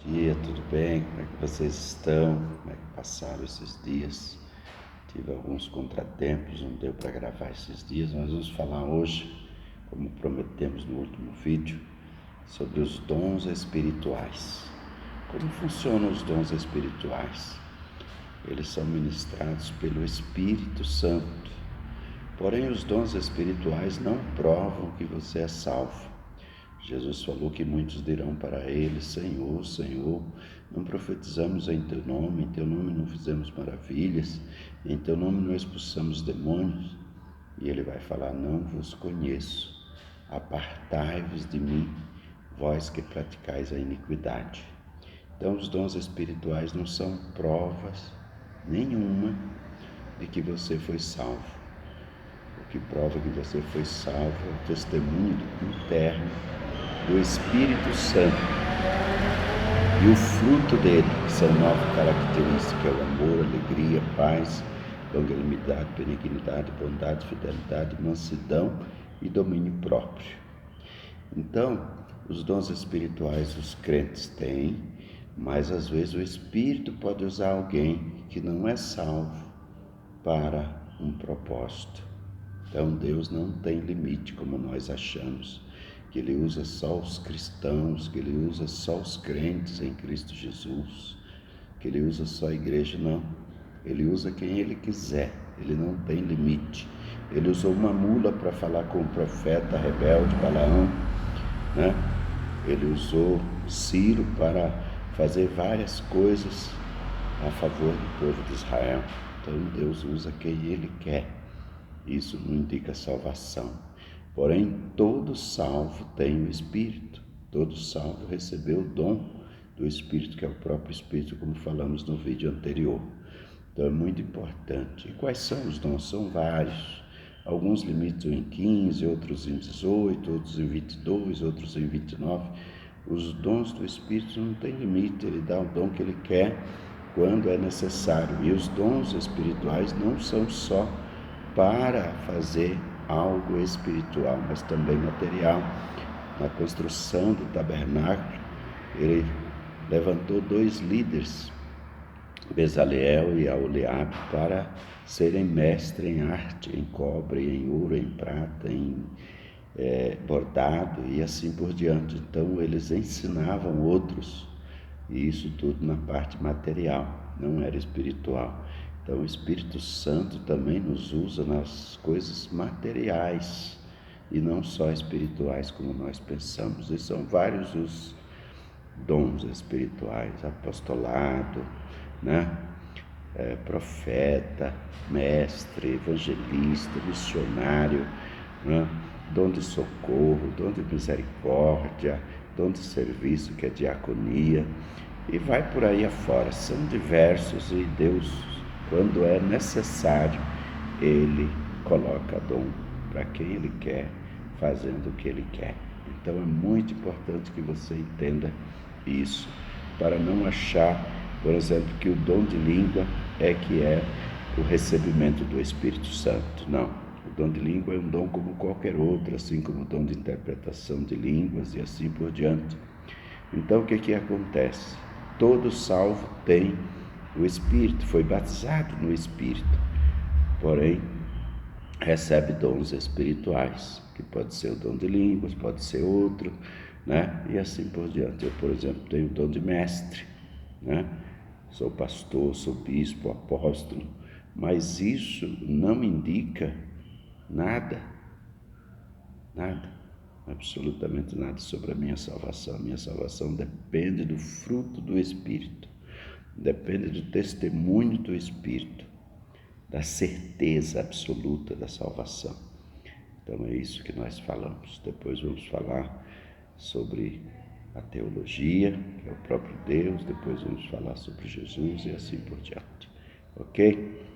dia, tudo bem? Como é que vocês estão? Como é que passaram esses dias? Tive alguns contratempos, não deu para gravar esses dias, mas vamos falar hoje, como prometemos no último vídeo, sobre os dons espirituais. Como funcionam os dons espirituais? Eles são ministrados pelo Espírito Santo. Porém, os dons espirituais não provam que você é salvo. Jesus falou que muitos dirão para ele: Senhor, Senhor, não profetizamos em teu nome não fizemos maravilhas, em teu nome não expulsamos demônios. E ele vai falar: não vos conheço, apartai-vos de mim, vós que praticais a iniquidade. Então, os dons espirituais não são provas nenhuma de que você foi salvo. O que prova que você foi salvo é o testemunho interno do Espírito Santo e o fruto dele, que são 9 características: é o amor, alegria, paz, longanimidade, benignidade, bondade, fidelidade, mansidão e domínio próprio. Então, os dons espirituais os crentes têm, mas às vezes o Espírito pode usar alguém que não é salvo para um propósito. Então Deus não tem limite como nós achamos, que Ele usa só os cristãos, que Ele usa só os crentes em Cristo Jesus, que Ele usa só a igreja. Não, Ele usa quem Ele quiser, Ele não tem limite. Ele usou uma mula para falar com o profeta rebelde Balaão, né? Ele usou Ciro para fazer várias coisas a favor do povo de Israel. Então Deus usa quem Ele quer. Isso não indica salvação. Porém, todo salvo tem o Espírito. Todo salvo recebeu o dom do Espírito, que é o próprio Espírito, como falamos no vídeo anterior. Então é muito importante. E quais são os dons? São vários. Alguns limitam em 15, outros em 18, outros em 22, outros em 29. Os dons do Espírito não têm limite. Ele dá o dom que Ele quer quando é necessário. E os dons espirituais não são só para fazer algo espiritual, mas também material. Na construção do tabernáculo, ele levantou 2 líderes, Bezaleel e Aholiabe, para serem mestres em arte, em cobre, em ouro, em prata, em bordado e assim por diante. Então eles ensinavam outros, e isso tudo na parte material, não era espiritual. Então o Espírito Santo também nos usa nas coisas materiais e não só espirituais como nós pensamos. E são vários os dons espirituais: apostolado, né? Profeta, mestre, evangelista, missionário, né? Dom de socorro, dom de misericórdia, dom de serviço, que é diaconia, e vai por aí afora. São diversos, e Deus, quando é necessário, Ele coloca dom para quem Ele quer, fazendo o que Ele quer. Então é muito importante que você entenda isso, para não achar, por exemplo, que o dom de língua é o recebimento do Espírito Santo. Não, o dom de língua é um dom como qualquer outro, assim como o dom de interpretação de línguas e assim por diante. Então o que acontece? Todo salvo tem o Espírito, foi batizado no Espírito, porém recebe dons espirituais, que pode ser o dom de línguas, pode ser outro, né? E assim por diante. Eu, por exemplo, tenho o dom de mestre, né? Sou pastor, sou bispo, apóstolo, mas isso não indica nada, absolutamente nada sobre a minha salvação. A minha salvação depende do fruto do Espírito, depende do testemunho do Espírito, da certeza absoluta da salvação. Então é isso que nós falamos. Depois vamos falar sobre a teologia, que é o próprio Deus. Depois vamos falar sobre Jesus e assim por diante. Ok?